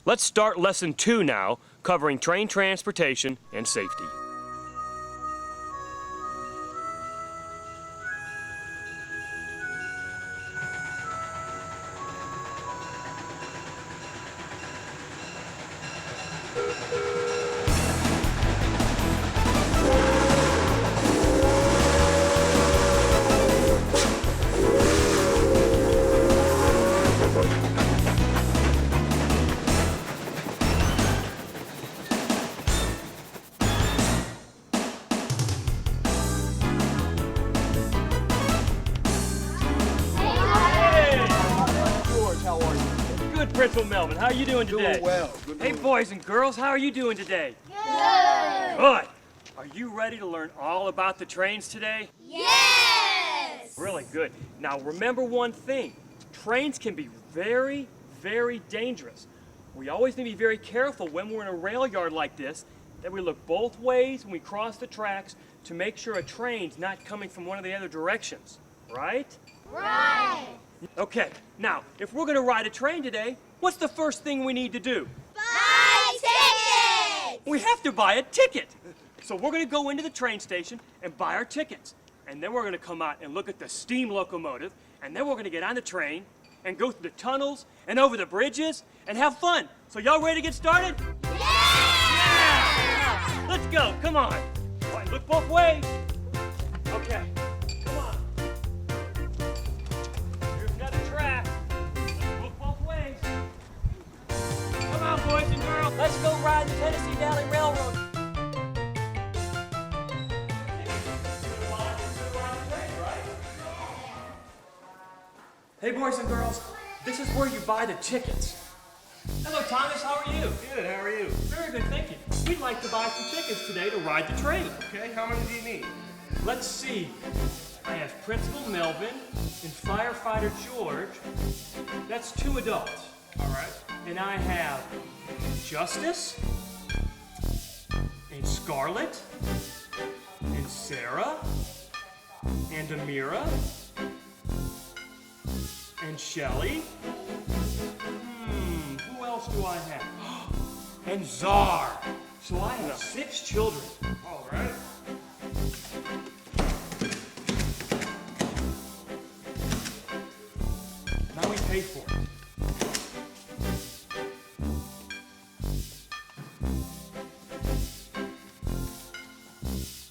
Let's start lesson 2 now, covering train transportation and safety. Principal Melvin, how are you doing today? Doing well. Hey, boys and girls, how are you doing today? Good. Good. Are you ready to learn all about the trains today? Yes. Really good. Now, remember one thing. Trains can be very, very dangerous. We always need to be very careful when we're in a rail yard like this, that we look both ways when we cross the tracks to make sure a train's not coming from one of the other directions. Right? Right. Okay, now, if we're going to ride a train today, what's the first thing we need to do? Buy tickets. We have to buy a ticket. So we're going to go into the train station and buy our tickets. And then we're going to come out and look at the steam locomotive. And then we're going to get on the train and go through the tunnels and over the bridges and have fun. So y'all ready to get started? Yeah! Let's go. Come on. All right, look both ways. Okay. Come on. Here's another track. Let's look both ways. Come on, boys and girls. Let's go ride the Tennessee Valley Railroad. Hey, boys and girls, this is where you buy the tickets. Hello, Thomas, how are you? Good, how are you? Very good, thank you. We'd like to buy some tickets today to ride the train. Okay, how many do you need? Let's see. I have Principal Melvin and Firefighter George. That's 2 adults. All right. And I have Justice and Scarlett and Sarah and Amira and Shelly. Who else do I have? And Czar. So I have 6 children. All right. Now we pay for it.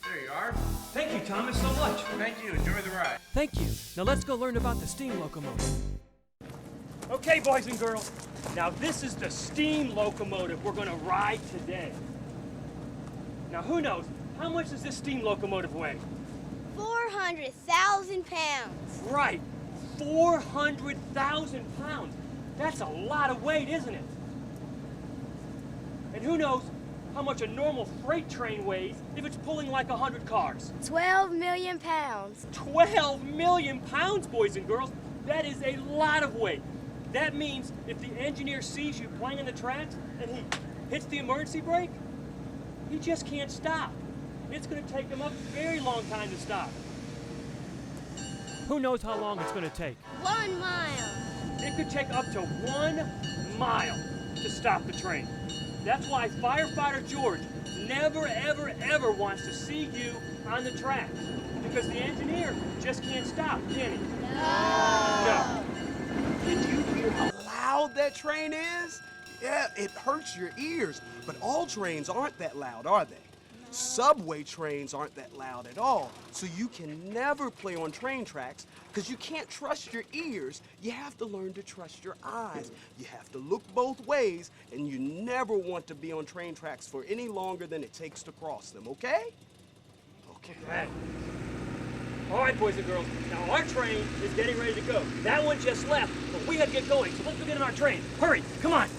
There you are. Thank you, Thomas, so much. Thank you. Enjoy the ride. Thank you. Now let's go learn about the steam locomotive. Okay, boys and girls. Now this is the steam locomotive we're going to ride today. Now who knows, how much does this steam locomotive weigh? 400,000 pounds. Right, 400,000 pounds. That's a lot of weight, isn't it? And who knows how much a normal freight train weighs if it's pulling like 100 cars? 12 million pounds. 12 million pounds, boys and girls. That is a lot of weight. That means if the engineer sees you playing on the tracks and he hits the emergency brake, he just can't stop. It's going to take him a very long time to stop. Who knows how long it's going to take? 1 mile. It could take up to 1 mile to stop the train. That's why Firefighter George never, ever, ever wants to see you on the tracks, because the engineer just can't stop, can he? No. Did you hear how loud that train is? Yeah, it hurts your ears, but all trains aren't that loud, are they? Subway trains aren't that loud at all, so you can never play on train tracks because you can't trust your ears. You have to learn to trust your eyes. You have to look both ways, and you never want to be on train tracks for any longer than it takes to cross them, okay? Okay. Right. All right, boys and girls, now our train is getting ready to go. That one just left, but we had to get going, so let's go get on our train. Hurry, come on.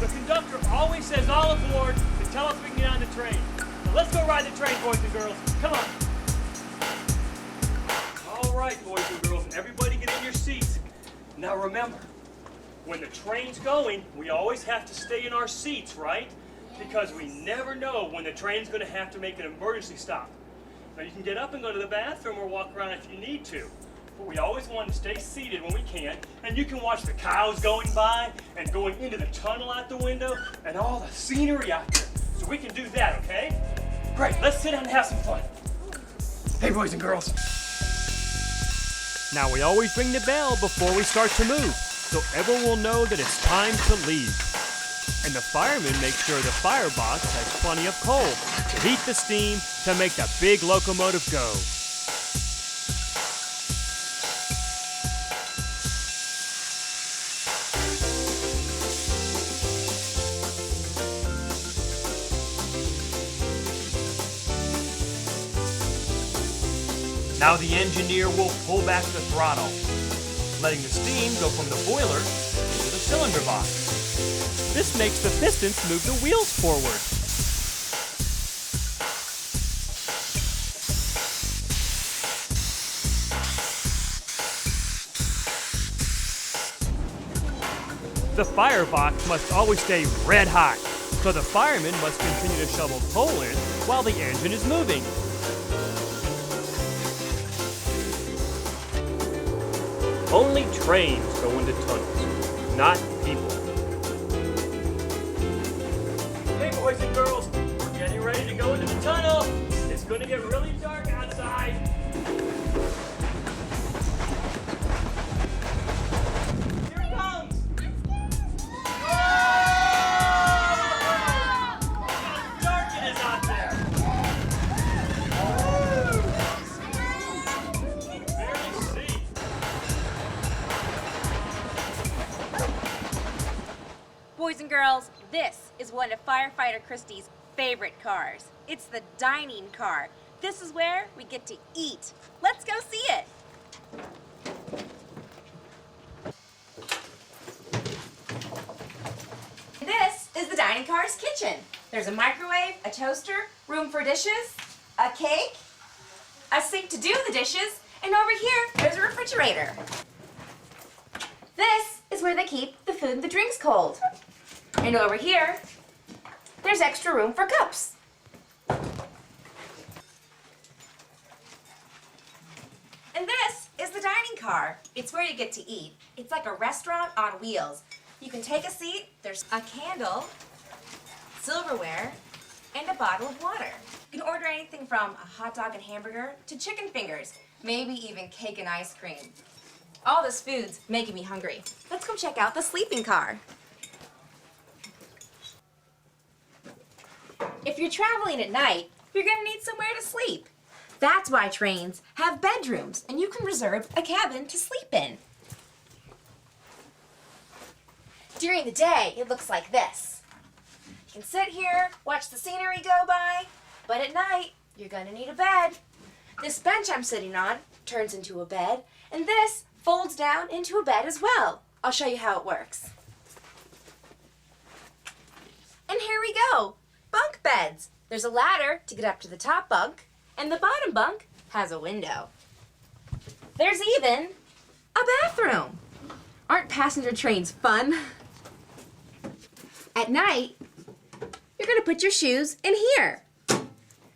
The conductor always says all aboard to tell us we can get on the train. So let's go ride the train, boys and girls. Come on. All All right, boys and girls, everybody get in your seats. Now remember, when the train's going, we always have to stay in our seats, right? Because we never know when the train's going to have to make an emergency stop. Now you can get up and go to the bathroom or walk around if you need to. But we always want to stay seated when we can. And you can watch the cows going by and going into the tunnel out the window and all the scenery out there. So we can do that, okay? Great, let's sit down and have some fun. Hey, boys and girls. Now we always ring the bell before we start to move, so everyone will know that it's time to leave. And the firemen make sure the firebox has plenty of coal to heat the steam to make the big locomotive go. Now the engineer will pull back the throttle, letting the steam go from the boiler into the cylinder box. This makes the pistons move the wheels forward. The firebox must always stay red hot, so the fireman must continue to shovel coal in while the engine is moving. Only trains go into tunnels, not people. Hey, boys and girls, we're getting ready to go into the tunnel. It's going to get really dark outside. Here it comes. Whoa! How dark it is out there. You can barely see. Boys and girls, this is one of Firefighter Christie's favorite cars. It's the dining car. This is where we get to eat. Let's go see it. This is the dining car's kitchen. There's a microwave, a toaster, room for dishes, a cake, a sink to do the dishes, and over here, there's a refrigerator. This is where they keep the food and the drinks cold. And over here, there's extra room for cups. And this is the dining car. It's where you get to eat. It's like a restaurant on wheels. You can take a seat, there's a candle, silverware, and a bottle of water. You can order anything from a hot dog and hamburger to chicken fingers, maybe even cake and ice cream. All this food's making me hungry. Let's go check out the sleeping car. If you're traveling at night, you're gonna need somewhere to sleep. That's why trains have bedrooms, and you can reserve a cabin to sleep in. During the day, it looks like this. You can sit here, watch the scenery go by, but at night, you're gonna need a bed. This bench I'm sitting on turns into a bed, and this folds down into a bed as well. I'll show you how it works. And here we go, bunk beds. There's a ladder to get up to the top bunk, and the bottom bunk has a window. There's even a bathroom. Aren't passenger trains fun? At night, you're gonna put your shoes in here.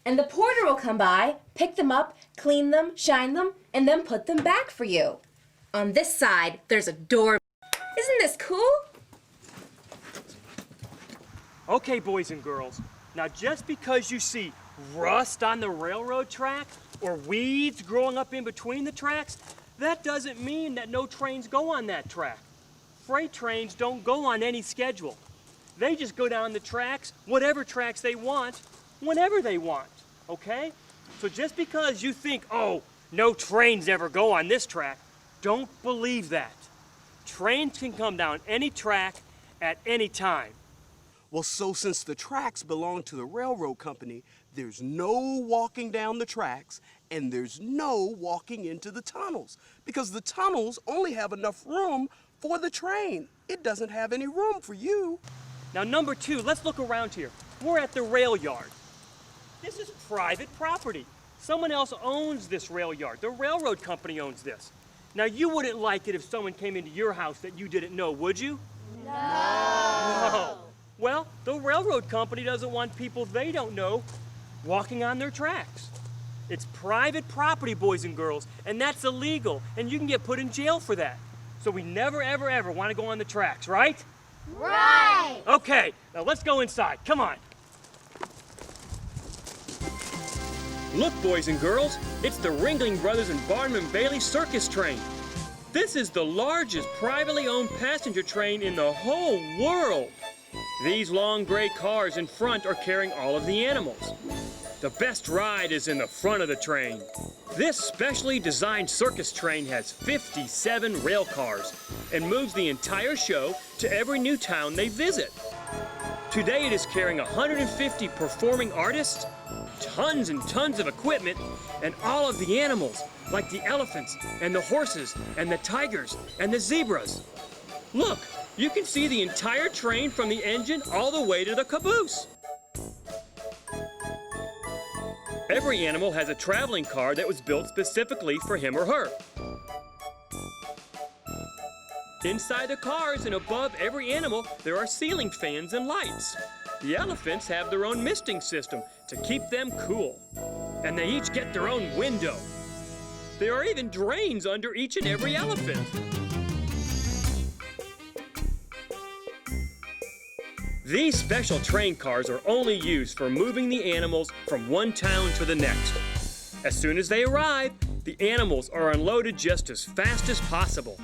And the porter will come by, pick them up, clean them, shine them, and then put them back for you. On this side, there's a door. Isn't this cool? Okay, boys and girls, now just because you see rust on the railroad track or weeds growing up in between the tracks, that doesn't mean that no trains go on that track. Freight trains don't go on any schedule. They just go down the tracks, whatever tracks they want, whenever they want, okay? So just because you think, oh, no trains ever go on this track, don't believe that. Trains can come down any track at any time. Well, so since the tracks belong to the railroad company, there's no walking down the tracks and there's no walking into the tunnels because the tunnels only have enough room for the train. It doesn't have any room for you. Now, number two, let's look around here. We're at the rail yard. This is private property. Someone else owns this rail yard. The railroad company owns this. Now, you wouldn't like it if someone came into your house that you didn't know, would you? No. Well, the railroad company doesn't want people they don't know walking on their tracks. It's private property, boys and girls, and that's illegal, and you can get put in jail for that. So we never, ever, ever want to go on the tracks, right? Right. Okay, now let's go inside. Come on. Look, boys and girls, it's the Ringling Brothers and Barnum and Bailey circus train. This is the largest privately owned passenger train in the whole world. These long gray cars in front are carrying all of the animals. The best ride is in the front of the train. This specially designed circus train has 57 rail cars and moves the entire show to every new town they visit. Today it is carrying 150 performing artists, tons and tons of equipment, and all of the animals, like the elephants and the horses and the tigers and the zebras. Look, you can see the entire train from the engine all the way to the caboose. Every animal has a traveling car that was built specifically for him or her. Inside the cars and above every animal, there are ceiling fans and lights. The elephants have their own misting system to keep them cool. And they each get their own window. There are even drains under each and every elephant. These special train cars are only used for moving the animals from one town to the next. As soon as they arrive, the animals are unloaded just as fast as possible.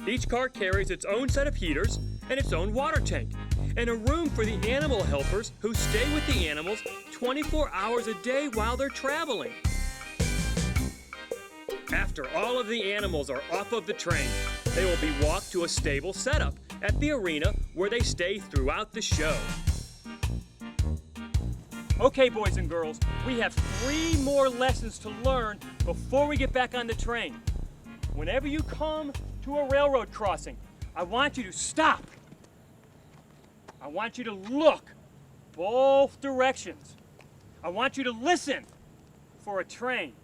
Each car carries its own set of heaters and its own water tank, and a room for the animal helpers who stay with the animals 24 hours a day while they're traveling. After all of the animals are off of the train, they will be walked to a stable setup at the arena where they stay throughout the show. Okay, boys and girls, we have 3 more lessons to learn before we get back on the train. Whenever you come to a railroad crossing, I want you to stop. I want you to look both directions. I want you to listen for a train.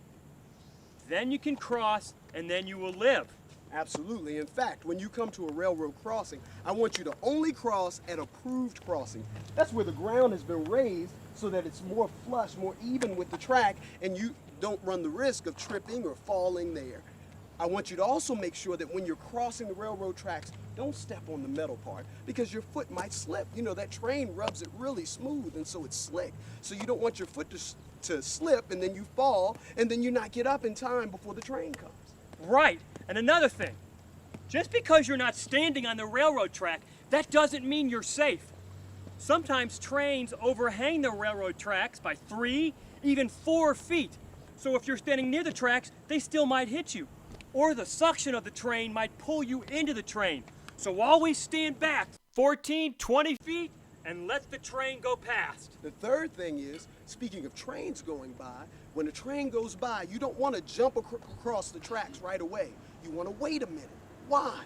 Then you can cross, and then you will live. Absolutely. In fact, when you come to a railroad crossing, I want you to only cross at approved crossing. That's where the ground has been raised so that it's more flush, more even with the track, and you don't run the risk of tripping or falling there. I want you to also make sure that when you're crossing the railroad tracks, don't step on the metal part because your foot might slip. You know, that train rubs it really smooth, and so it's slick. So you don't want your foot to slip, and then you fall, and then you not get up in time before the train comes. Right. And another thing, just because you're not standing on the railroad track, that doesn't mean you're safe. Sometimes trains overhang the railroad tracks by 3, even 4 feet. So if you're standing near the tracks, they still might hit you. Or the suction of the train might pull you into the train. So always stand back 14, 20 feet and let the train go past. The third thing is, speaking of trains going by, when a train goes by, you don't want to jump across the tracks right away. You want to wait a minute. Why?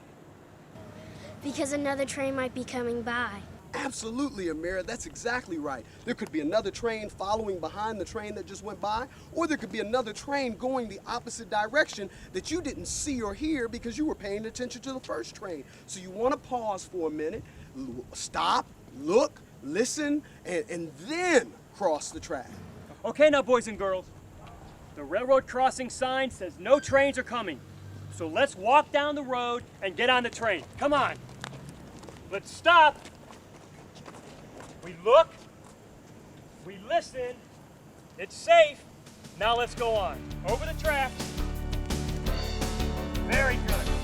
Because another train might be coming by. Absolutely, Amira, that's exactly right. There could be another train following behind the train that just went by, or there could be another train going the opposite direction that you didn't see or hear because you were paying attention to the first train. So you want to pause for a minute, stop, look, listen, and then cross the track. Okay now, boys and girls, the railroad crossing sign says no trains are coming. So let's walk down the road and get on the train. Come on. Let's stop. We look, we listen, it's safe. Now let's go on. Over the track. Very good.